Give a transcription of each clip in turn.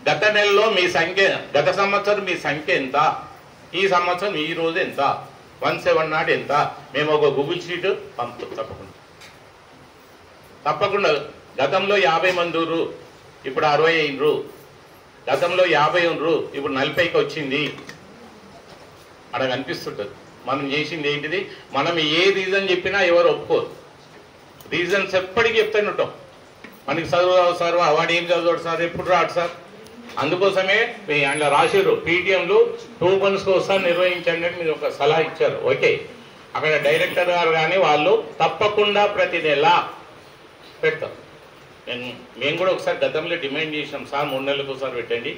గత నెలలో మీ సంఖ్య, గత సంవత్సరం మీ సంఖ్య ఎంత, ఈ సంవత్సరం ఈ రోజు ఎంత, 170 ఎంత, మేము ఒక గూగుల్ షీట్ పంపుతాం. తప్పకుండా గతంలో 50 మంది ఉన్నారు, ఇప్పుడు 60 అయినరు. గతంలో 50 ఉన్నారు, ఇప్పుడు 40కి వచ్చింది. అక్కడ కనిపిస్తుంటుంది మనం చేసింది ఏంటిది. మనం ఏ రీజన్ చెప్పినా ఎవరు ఒప్పుకోరు. రీజన్స్ ఎప్పటికీ చెప్తూనే ఉంటాం. మనకి చదువు రావు సార్, వాడు ఏం చదువుతాడు సార్, ఎప్పుడు రాడు సార్. అందుకోసమే అందులో రాశారు పీటీఎంలు 2 monthsకి ఒకసారి నిర్వహించండి అని మీరు ఒక సలహా ఇచ్చారు. ఓకే, అక్కడ డైరెక్టర్ గారు కానీ వాళ్ళు తప్పకుండా ప్రతి నెల పెడతాం. మేము కూడా ఒకసారి గతంలో డిమాండ్ చేసినాం, సార్ 3 నెలలకు ఒకసారి పెట్టండి,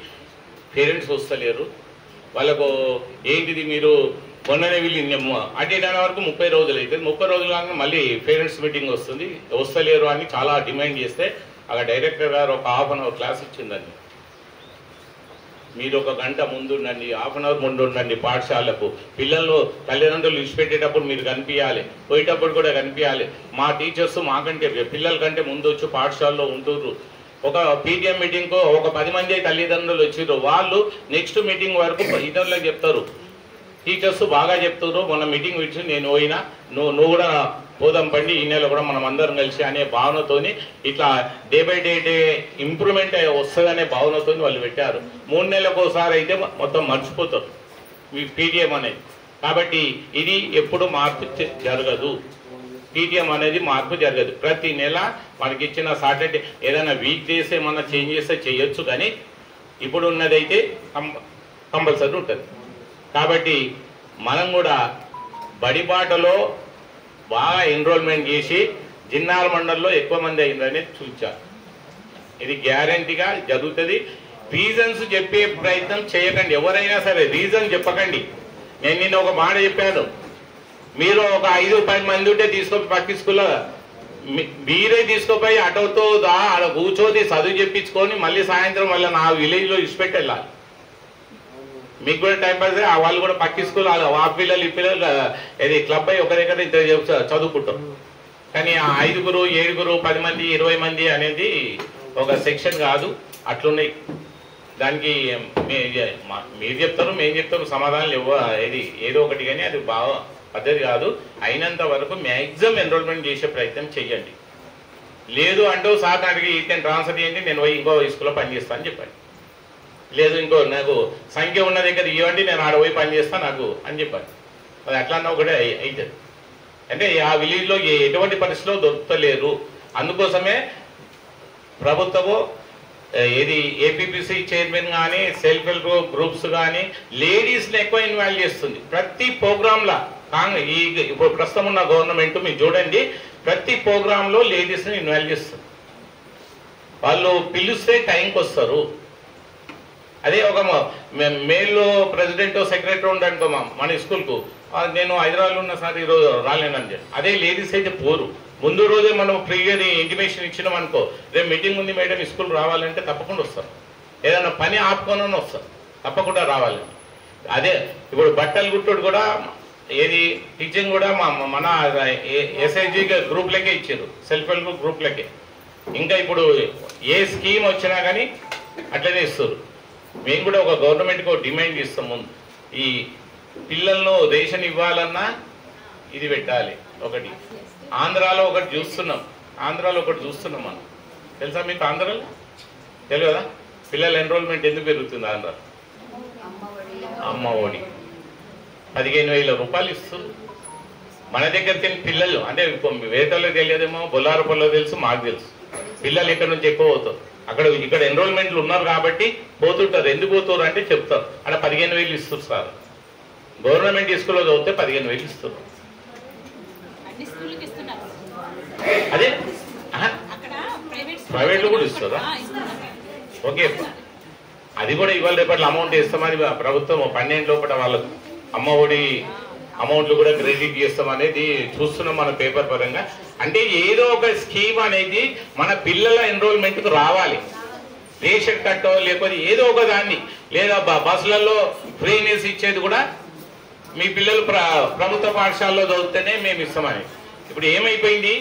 పేరెంట్స్ వస్తలేరు, వాళ్ళకు ఏంటిది మీరు మొన్ననే వీళ్ళు అటెండ్ అయిన వరకు 30 రోజులు అవుతుంది. 30 రోజులు కాక మళ్ళీ పేరెంట్స్ మీటింగ్ వస్తుంది, వస్తలేరు అని చాలా డిమాండ్ చేస్తే అక్కడ డైరెక్టర్ గారు ఒక ½ an hour క్లాస్ ఇచ్చిందండి. మీరు 1 గంట ముందు ఉండండి, ½ an hour ముందు ఉండండి పాఠశాలకు. పిల్లలు తల్లిదండ్రులు ఇచ్చిపెట్టేటప్పుడు మీరు కనిపించాలి, పోయేటప్పుడు కూడా కనిపించాలి. మా టీచర్స్ మాకంటే పిల్లల కంటే ముందు వచ్చి పాఠశాలలో ఉంటున్నారు. ఒక పీటీఎం మీటింగ్కు ఒక 10 మంది తల్లిదండ్రులు వచ్చారు, వాళ్ళు నెక్స్ట్ మీటింగ్ వరకు ఇతరులకు చెప్తారు. టీచర్స్ బాగా చెప్తారు, మొన్న మీటింగ్ ఇచ్చి నేను పోయినా, నువ్వు కూడా పోదాం పండి, ఈ నెల కూడా మనం అందరం కలిసి అనే భావనతోని ఇట్లా డే బై డే ఇంప్రూవ్మెంట్ వస్తుందనే భావనతో వాళ్ళు పెట్టారు. 3 నెలలకు ఒకసారి అయితే మొత్తం మర్చిపోతారు మీ పీటీఎం అనేది. కాబట్టి ఇది ఎప్పుడు మార్పు జరగదు. పీటీఎం అనేది మార్పు జరగదు. ప్రతి నెల మనకి ఇచ్చిన సాటర్డే ఏదైనా వీక్ డేస్ ఏమన్నా చేంజ్ చేస్తే చేయొచ్చు, కానీ ఇప్పుడు ఉన్నదైతే కంపల్సరీ ఉంటుంది. కాబట్టి మనం కూడా బడిబాటలో బాగా ఎన్రోల్మెంట్ చేసి జిన్నాల మండలంలో ఎక్కువ మంది అయిందని చూచారు. ఇది గ్యారంటీగా జరుగుతుంది. రీజన్స్ చెప్పే ప్రయత్నం చేయకండి, ఎవరైనా సరే రీజన్ చెప్పకండి. నేను నిన్న ఒక మాట చెప్పాను, మీరు ఒక 5-10 మంది ఉంటే తీసుకొని పక్క స్కూల్లో మీరే తీసుకుపోయి ఆటోతో ఆడ కూర్చొని చదువు చెప్పించుకొని మళ్ళీ సాయంత్రం మళ్ళీ నా విలేజ్లో ఇచ్చిపెట్టి వెళ్ళాలి. మీకు కూడా టైం పాస్, వాళ్ళు కూడా పక్క స్కూల్ ఆ పిల్లలు ఈ పిల్లలు ఇది క్లబ్ అయ్యి ఒక దగ్గర ఇద్దరు చదువుకుంటాం. కానీ ఆ 5, 7, 10 మంది 20 మంది అనేది ఒక సెక్షన్ కాదు, అట్లున్నాయి. దానికి మీరు చెప్తారు, మేము చెప్తారు, సమాధానాలు ఇది ఏదో ఒకటి, కానీ అది బాగా పద్ధతి కాదు. అయినంత వరకు మ్యాక్సిమం ఎన్రోల్మెంట్ చేసే ప్రయత్నం చెయ్యండి. లేదు అంటూ సార్ అడిగి ఇతను ట్రాన్స్ఫర్ చేయండి, నేను పోయి ఇంకో స్కూల్లో పనిచేస్తాను అని చెప్పండి. లేదు ఇంకో నాకు సంఖ్య ఉన్న దగ్గర ఇవ్వండి, నేను ఆడ పోయి పనిచేస్తాను నాకు అని చెప్పాను. అది అట్లా ఒకటే అవుతుంది. అంటే ఆ విలేజ్లో ఎటువంటి పరిస్థితిలో దొరుకుతలేరు. అందుకోసమే ప్రభుత్వము ఏది ఏపీపీసీ చైర్మన్ కానీ సెల్ఫ్ హెల్ప్ గ్రూప్స్ కానీ లేడీస్ని ఎక్కువ ఇన్వాల్వ్ చేస్తుంది ప్రతి ప్రోగ్రాంలో. ఈ ఇప్పుడు ప్రస్తుతం ఉన్న గవర్నమెంట్ మీరు చూడండి, ప్రతి ప్రోగ్రాంలో లేడీస్ని ఇన్వాల్వ్ చేస్తుంది. వాళ్ళు పిలిస్తే టైంకి వస్తారు. అదే ఒక మేల్ ప్రెసిడెంట్ సెక్రటరీ ఉండనుకో మన స్కూల్కు, నేను హైదరాబాద్లో ఉన్న సార్ ఈరోజు రాలేనని చెప్పి, అదే లేడీస్ అయితే పోరు. ముందు రోజే మనం ప్రియర్ ఇంటిమేషన్ ఇచ్చినాం అనుకో, రేపు మీటింగ్ ఉంది మేడం స్కూల్ రావాలంటే తప్పకుండా వస్తారు. ఏదైనా పని ఆపుకొని వస్తారు, తప్పకుండా రావాలని. అదే ఇప్పుడు బట్టలు గుట్టుడు కూడా ఏది టీచింగ్ కూడా మన ఎస్ఐజీ గ్రూప్లకే ఇచ్చారు, సెల్ఫ్ హెల్ప్ గ్రూప్లకే. ఇంకా ఇప్పుడు ఏ స్కీమ్ వచ్చినా కానీ అట్లనే ఇస్తారు. మేము కూడా ఒక గవర్నమెంట్కి ఒక డిమాండ్ ఇస్తాం, ముందు ఈ పిల్లలను రేషన్ ఇవ్వాలన్నా ఇది పెట్టాలి. ఒకటి ఆంధ్రాలో ఒకటి చూస్తున్నాం, మనం తెలుసా మీకు? ఆంధ్రాలో తెలియదా? పిల్లల ఎన్రోల్మెంట్ ఎందుకు పెరుగుతుంది? ఆంధ్ర అమ్మ ఒడి 15,000 రూపాయలు ఇస్తుంది. మన దగ్గర తిని పిల్లలు అంటే వేటలో తెలియదేమో, బొల్లారపల్లిలో తెలుసు, మాకు తెలుసు. పిల్లలు ఇక్కడ నుంచి ఎక్కువ అవుతారు. ఇక్కడ ఎన్రోల్మెంట్లు ఉన్నారు కాబట్టి పోతుంటారు. ఎందుకు పోతారు అంటే చెప్తారు, అక్కడ 15,000 ఇస్తారు సార్. గవర్నమెంట్ స్కూల్లో చదివితే 15,000 ఇస్తారు. అదే ప్రైవేట్లో కూడా ఇస్తారా? ఓకే, అది కూడా ఇవాళ రేపట్లో అమౌంట్ ఇస్తామని ప్రభుత్వం 12 లోపల వాళ్ళకు అమ్మ ఒడి అమౌంట్లు కూడా క్రెడిట్ చేస్తామనేది చూస్తున్నాం మన పేపర్ పరంగా. అంటే ఏదో ఒక స్కీమ్ అనేది మన పిల్లల ఎన్రోల్మెంట్కు రావాలి. రేషన్ కట్టో లేకపోతే ఏదో ఒక దాన్ని, లేదా బస్సులలో ఫ్రీనెస్ ఇచ్చేది కూడా మీ పిల్లలు ప్రభుత్వ పాఠశాలలో చదివితేనే మేము ఇస్తామని. ఇప్పుడు ఏమైపోయింది,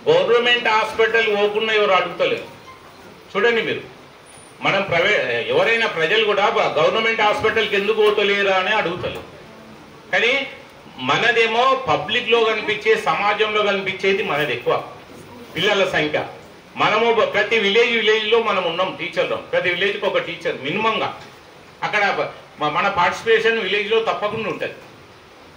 గవర్నమెంట్ హాస్పిటల్ పోకుండా ఎవరు అడుగుతలేరు. చూడండి మీరు, మనం ఎవరైనా ప్రజలు కూడా గవర్నమెంట్ హాస్పిటల్కి ఎందుకు పోతలేరా అని అడుగుతారు. కానీ మనదేమో పబ్లిక్ లో కనిపించే, సమాజంలో కనిపించేది మనది ఎక్కువ పిల్లల సంఖ్య. మనము ప్రతి విలేజ్ లో మనం ఉన్నాం టీచర్లు, ప్రతి విలేజ్కి ఒక టీచర్ మినిమంగా. అక్కడ మన పార్టిసిపేషన్ విలేజ్ లో తప్పకుండా ఉంటుంది.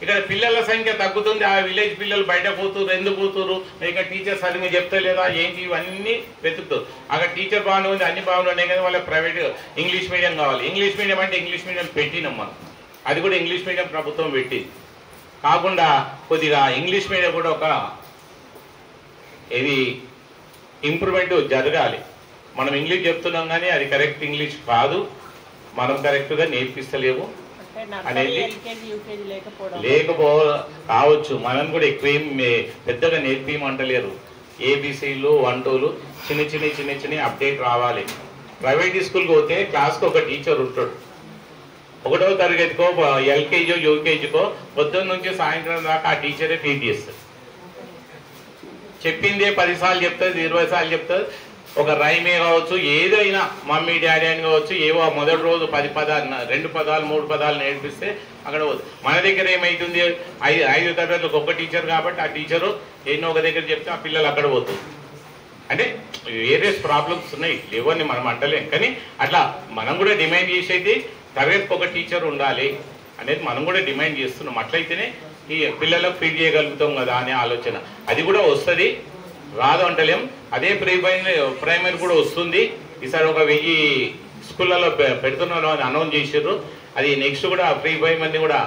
ఇక్కడ పిల్లల సంఖ్య తగ్గుతుంది, ఆ విలేజ్ పిల్లలు బయట పోతున్నారు, ఎందుకు పోతున్నారు, ఇక్కడ టీచర్ సరిగ్గా చెప్తలేదా ఏంటి, ఇవన్నీ వెతుకుతారు. అక్కడ టీచర్ బాగానే ఉంది, అన్ని బాగున్నాయి కదా, వాళ్ళకి ప్రైవేట్ ఇంగ్లీష్ మీడియం కావాలి. ఇంగ్లీష్ మీడియం అంటే ఇంగ్లీష్ మీడియం పెట్టినాం మనం, అది కూడా ఇంగ్లీష్ మీడియం ప్రభుత్వం పెట్టింది. కాకుండా కొద్దిగా ఇంగ్లీష్ మీడియం కూడా ఒక ఇది ఇంప్రూవ్మెంట్ జరగాలి. మనం ఇంగ్లీష్ చెప్తున్నాం కానీ అది కరెక్ట్ ఇంగ్లీష్ కాదు, మనం కరెక్ట్గా నేర్పిస్తలేము అనేది లేకపో కావచ్చు. మనం కూడా ఎక్కువేం పెద్దగా నేర్పిమంటలేరు. ఏబిసిలు 1 2లు చిన్న అప్డేట్ రావాలి. ప్రైవేట్ స్కూల్కి పోతే క్లాస్కి ఒక టీచర్ ఉంటాడు. 1వ తరగతికో ఎల్కేజీయో యూకేజీకో పొద్దున్న నుంచి సాయంత్రం దాకా ఆ టీచరే టీచ్ చేస్తారు. చెప్పిందే 10 సార్లు చెప్తుంది, 20 సార్లు చెప్తుంది. ఒక రైమే కావచ్చు, ఏదైనా మమ్మీ డాడీ అని కావచ్చు, ఏవో మొదటి రోజు 10 పదాలు 2 పదాలు 3 పదాలు నేర్పిస్తే అక్కడ పోదు. మన దగ్గర ఏమైతుంది, 5 తరగతులకు ఒక టీచర్ కాబట్టి ఆ టీచరు ఎన్నో ఒక దగ్గర చెప్తే ఆ పిల్లలు అక్కడ పోతుంది. అంటే వేరియస్ ప్రాబ్లమ్స్ ఉన్నాయి, లేవని మనం అంటలేం. కానీ అట్లా మనం కూడా డిమాండ్ చేసేది తరగతికి ఒక టీచర్ ఉండాలి అనేది మనం కూడా డిమాండ్ చేస్తున్నాం. అట్లయితేనే ఈ పిల్లలకు ఫీడ్ చేయగలుగుతాం కదా అనే ఆలోచన. అది కూడా వస్తుంది, రాదు అంటలేం. అదే ప్రైమరీ కూడా వస్తుంది. ఈసారి ఒక 1000 స్కూళ్ళలో పెడుతున్నాను అని అనౌన్స్ చేసారు. అది నెక్స్ట్ కూడా ప్రీ ప్రైమరీ కూడా